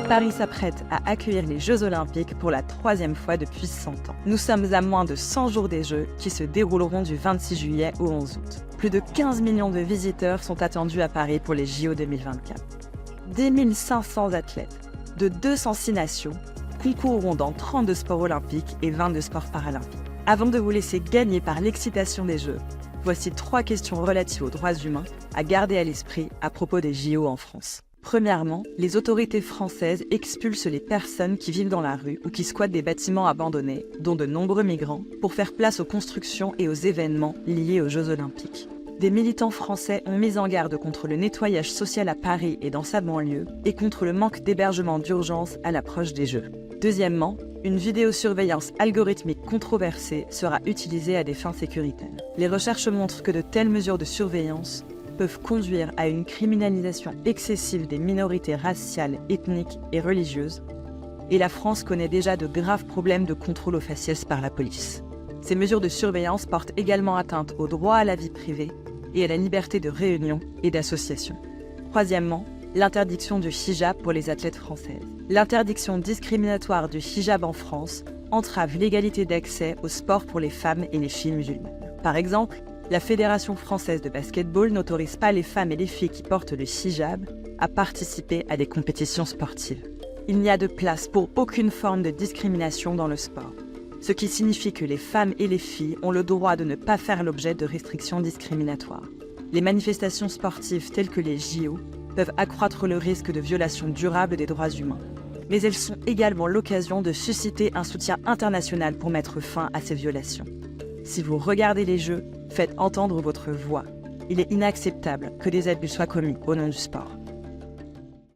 Paris s'apprête à accueillir les Jeux Olympiques pour la 3e fois depuis 100 ans. Nous sommes à moins de 100 jours des Jeux qui se dérouleront du 26 juillet au 11 août. Plus de 15 millions de visiteurs sont attendus à Paris pour les JO 2024. 10 500 athlètes de 206 nations concourront dans 32 sports olympiques et 22 sports paralympiques. Avant de vous laisser gagner par l'excitation des Jeux, voici 3 questions relatives aux droits humains à garder à l'esprit à propos des JO en France. Premièrement, les autorités françaises expulsent les personnes qui vivent dans la rue ou qui squattent des bâtiments abandonnés, dont de nombreux migrants, pour faire place aux constructions et aux événements liés aux Jeux Olympiques. Des militants français ont mis en garde contre le nettoyage social à Paris et dans sa banlieue et contre le manque d'hébergement d'urgence à l'approche des Jeux. Deuxièmement, une vidéosurveillance algorithmique controversée sera utilisée à des fins sécuritaires. Les recherches montrent que de telles mesures de surveillance peuvent conduire à une criminalisation excessive des minorités raciales, ethniques et religieuses, et la France connaît déjà de graves problèmes de contrôle aux faciès par la police. Ces mesures de surveillance portent également atteinte au droit à la vie privée et à la liberté de réunion et d'association. Troisièmement, l'interdiction du hijab pour les athlètes françaises. L'interdiction discriminatoire du hijab en France entrave l'égalité d'accès au sport pour les femmes et les filles musulmanes. Par exemple, la Fédération française de basketball n'autorise pas les femmes et les filles qui portent le hijab à participer à des compétitions sportives. Il n'y a de place pour aucune forme de discrimination dans le sport, ce qui signifie que les femmes et les filles ont le droit de ne pas faire l'objet de restrictions discriminatoires. Les manifestations sportives telles que les JO peuvent accroître le risque de violation durable des droits humains, mais elles sont également l'occasion de susciter un soutien international pour mettre fin à ces violations. Si vous regardez les Jeux, faites entendre votre voix. Il est inacceptable que des abus soient commis au nom du sport.